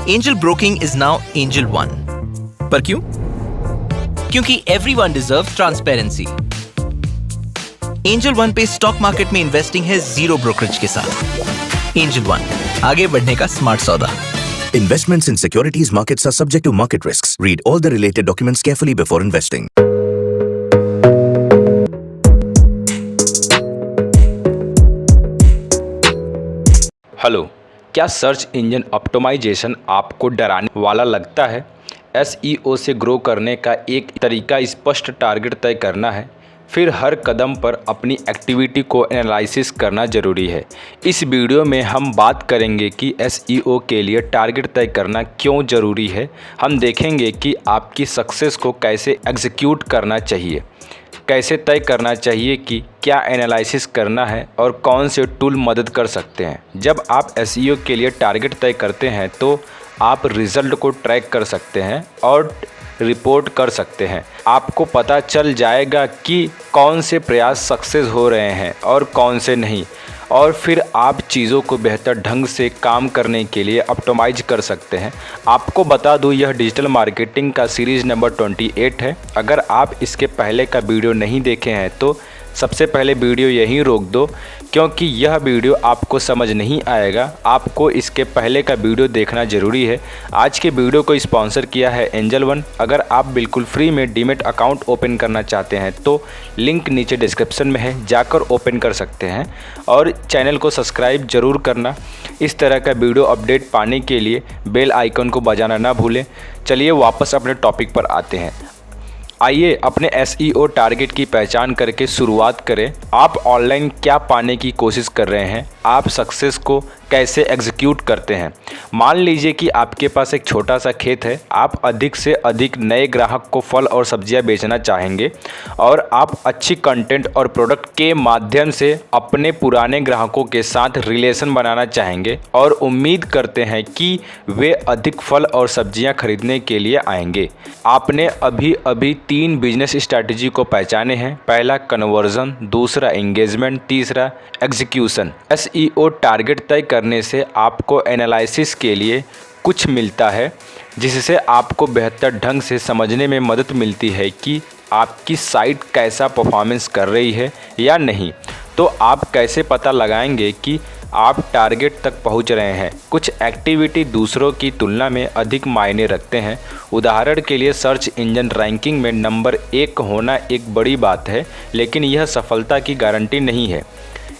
Angel broking is now angel one. पर क्यों? क्योंकि everyone deserves transparency. Angel one पे स्टॉक मार्केट में इन्वेस्टिंग है जीरो ब्रोकरेज के साथ। एंजल वन, आगे बढ़ने का स्मार्ट सौदा। Investments in securities markets are subject to market risks. Read all the related documents carefully before investing. Hello, क्या सर्च इंजन ऑप्टिमाइजेशन आपको डराने वाला लगता है? एसईओ से ग्रो करने का एक तरीका स्पष्ट टारगेट तय करना है, फिर हर कदम पर अपनी एक्टिविटी को एनालिसिस करना ज़रूरी है। इस वीडियो में हम बात करेंगे कि एसईओ के लिए टारगेट तय करना क्यों ज़रूरी है। हम देखेंगे कि आपकी सक्सेस को कैसे एग्जीक्यूट करना चाहिए, कैसे तय करना चाहिए कि क्या एनालिसिस करना है और कौन से टूल मदद कर सकते हैं। जब आप एसईओ के लिए टारगेट तय करते हैं तो आप रिज़ल्ट को ट्रैक कर सकते हैं और रिपोर्ट कर सकते हैं। आपको पता चल जाएगा कि कौन से प्रयास सक्सेस हो रहे हैं और कौन से नहीं, और फिर आप चीज़ों को बेहतर ढंग से काम करने के लिए ऑप्टिमाइज कर सकते हैं। आपको बता दूं, यह डिजिटल मार्केटिंग का सीरीज़ नंबर 28 है। अगर आप इसके पहले का वीडियो नहीं देखे हैं तो सबसे पहले वीडियो यहीं रोक दो, क्योंकि यह वीडियो आपको समझ नहीं आएगा। आपको इसके पहले का वीडियो देखना ज़रूरी है। आज के वीडियो को स्पॉन्सर किया है एंजल वन। अगर आप बिल्कुल फ्री में डीमैट अकाउंट ओपन करना चाहते हैं तो लिंक नीचे डिस्क्रिप्शन में है, जाकर ओपन कर सकते हैं। और चैनल को सब्सक्राइब ज़रूर करना। इस तरह का वीडियो अपडेट पाने के लिए बेल आइकन को बजाना ना भूलें। चलिए वापस अपने टॉपिक पर आते हैं। आइए अपने एसईओ टारगेट की पहचान करके शुरुआत करें। आप ऑनलाइन क्या पाने की कोशिश कर रहे हैं? आप सक्सेस को कैसे एग्जीक्यूट करते हैं? मान लीजिए कि आपके पास एक छोटा सा खेत है। आप अधिक से अधिक नए ग्राहक को फल और सब्जियां बेचना चाहेंगे और आप अच्छी कंटेंट और प्रोडक्ट के माध्यम से अपने पुराने ग्राहकों के साथ रिलेशन बनाना चाहेंगे और उम्मीद करते हैं कि वे अधिक फल और सब्जियां खरीदने के लिए आएंगे। आपने अभी 3 बिजनेस स्ट्रैटेजी को पहचाने हैं। पहला कन्वर्जन, दूसरा एंगेजमेंट, तीसरा एग्जीक्यूशन। एसईओ टारगेट तय करने से आपको एनालिसिस के लिए कुछ मिलता है, जिससे आपको बेहतर ढंग से समझने में मदद मिलती है कि आपकी साइट कैसा परफॉर्मेंस कर रही है या नहीं। तो आप कैसे पता लगाएंगे कि आप टारगेट तक पहुंच रहे हैं? कुछ एक्टिविटी दूसरों की तुलना में अधिक मायने रखते हैं। उदाहरण के लिए सर्च इंजन रैंकिंग में नंबर 1 होना एक बड़ी बात है, लेकिन यह सफलता की गारंटी नहीं है।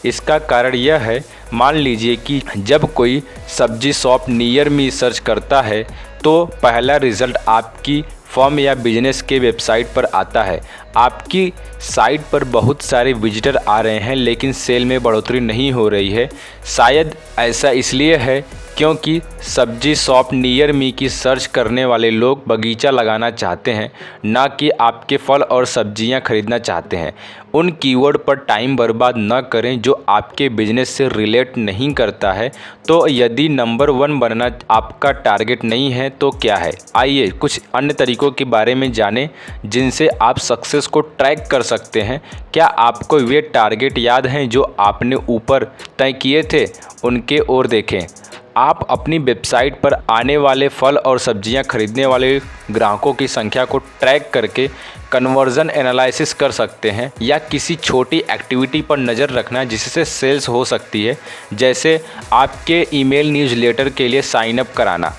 इसका कारण यह है, मान लीजिए कि जब कोई सब्जी शॉप नियर मी सर्च करता है तो पहला रिज़ल्ट आपकी फर्म या बिजनेस के वेबसाइट पर आता है। आपकी साइट पर बहुत सारे विजिटर आ रहे हैं लेकिन सेल में बढ़ोतरी नहीं हो रही है। शायद ऐसा इसलिए है क्योंकि सब्जी शॉप नियर मी की सर्च करने वाले लोग बगीचा लगाना चाहते हैं, ना कि आपके फल और सब्जियां खरीदना चाहते हैं। उन कीवर्ड पर टाइम बर्बाद न करें जो आपके बिजनेस से रिलेट नहीं करता है। तो यदि नंबर 1 बनना आपका टारगेट नहीं है तो क्या है? आइए कुछ अन्य तरीकों के बारे में जानें जिनसे आप सक्सेस को ट्रैक कर सकते हैं। क्या आपको वे टारगेट याद हैं जो आपने ऊपर तय किए थे? उनके ओर देखें। आप अपनी वेबसाइट पर आने वाले फल और सब्जियां खरीदने वाले ग्राहकों की संख्या को ट्रैक करके कन्वर्जन एनालिसिस कर सकते हैं, या किसी छोटी एक्टिविटी पर नज़र रखना जिससे सेल्स हो सकती है, जैसे आपके ईमेल न्यूज़लेटर के लिए साइन अप कराना।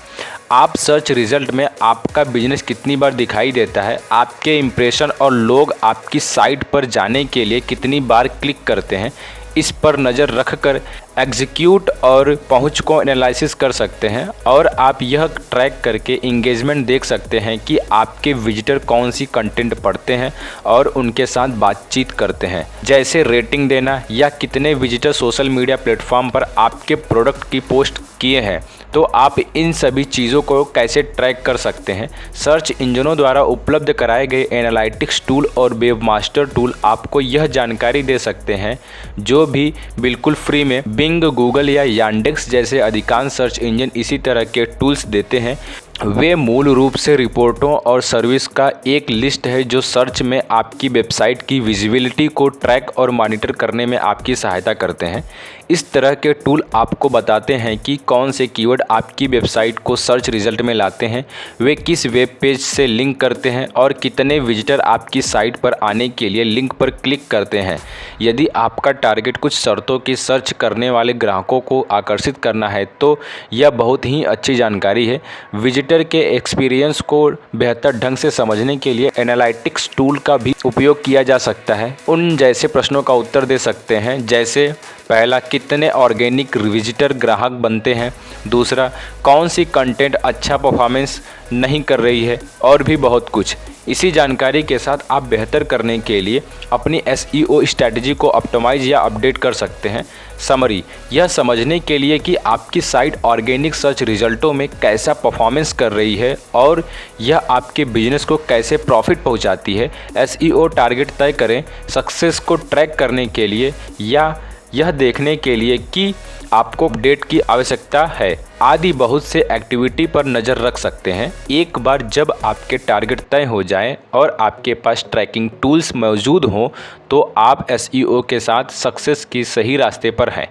आप सर्च रिज़ल्ट में आपका बिजनेस कितनी बार दिखाई देता है, आपके इंप्रेशन और लोग आपकी साइट पर जाने के लिए कितनी बार क्लिक करते हैं, इस पर नज़र रखकर एग्जीक्यूट और पहुंच को एनालिसिस कर सकते हैं। और आप यह ट्रैक करके इंगेजमेंट देख सकते हैं कि आपके विजिटर कौन सी कंटेंट पढ़ते हैं और उनके साथ बातचीत करते हैं, जैसे रेटिंग देना या कितने विजिटर सोशल मीडिया प्लेटफॉर्म पर आपके प्रोडक्ट की पोस्ट किए हैं। तो आप इन सभी चीज़ों को कैसे ट्रैक कर सकते हैं? सर्च इंजनों द्वारा उपलब्ध कराए गए एनालिटिक्स टूल और वेबमास्टर टूल आपको यह जानकारी दे सकते हैं, जो भी बिल्कुल फ्री में। बिंग, गूगल या यांडेक्स जैसे अधिकांश सर्च इंजन इसी तरह के टूल्स देते हैं। वे मूल रूप से रिपोर्टों और सर्विस का एक लिस्ट है जो सर्च में आपकी वेबसाइट की विजिबिलिटी को ट्रैक और मॉनिटर करने में आपकी सहायता करते हैं। इस तरह के टूल आपको बताते हैं कि कौन से कीवर्ड आपकी वेबसाइट को सर्च रिजल्ट में लाते हैं, वे किस वेब पेज से लिंक करते हैं और कितने विजिटर आपकी साइट पर आने के लिए लिंक पर क्लिक करते हैं। यदि आपका टारगेट कुछ शर्तों की सर्च करने वाले ग्राहकों को आकर्षित करना है तो यह बहुत ही अच्छी जानकारी है। विजिटर के एक्सपीरियंस को बेहतर ढंग से समझने के लिए एनालिटिक्स टूल का भी उपयोग किया जा सकता है। उन जैसे प्रश्नों का उत्तर दे सकते हैं जैसे पहला, कितने ऑर्गेनिक विजिटर ग्राहक बनते हैं, दूसरा, कौन सी कंटेंट अच्छा परफॉर्मेंस नहीं कर रही है, और भी बहुत कुछ। इसी जानकारी के साथ आप बेहतर करने के लिए अपनी SEO स्ट्रैटेजी को ऑप्टिमाइज या अपडेट कर सकते हैं। समरी, यह समझने के लिए कि आपकी साइट ऑर्गेनिक सर्च रिजल्टों में कैसा परफॉर्मेंस कर रही है और यह आपके बिजनेस को कैसे प्रॉफिट पहुंचाती है, SEO टारगेट तय करें। सक्सेस को ट्रैक करने के लिए या यह देखने के लिए कि आपको अपडेट की आवश्यकता है आदि बहुत से एक्टिविटी पर नज़र रख सकते हैं। एक बार जब आपके टारगेट तय हो जाएं और आपके पास ट्रैकिंग टूल्स मौजूद हों तो आप SEO के साथ सक्सेस की सही रास्ते पर हैं।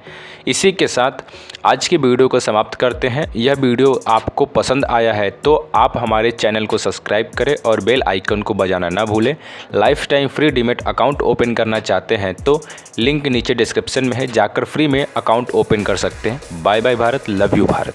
इसी के साथ आज की वीडियो को समाप्त करते हैं। यह वीडियो आपको पसंद आया है तो आप हमारे चैनल को सब्सक्राइब करें और बेल आइकन को बजाना ना भूलें। Life time free demat account open करना चाहते हैं तो लिंक नीचे डिस्क्रिप्शन में है, जाकर फ्री में अकाउंट ओपन कर सकते हैं। Bye bye Bharat, love you Bharat.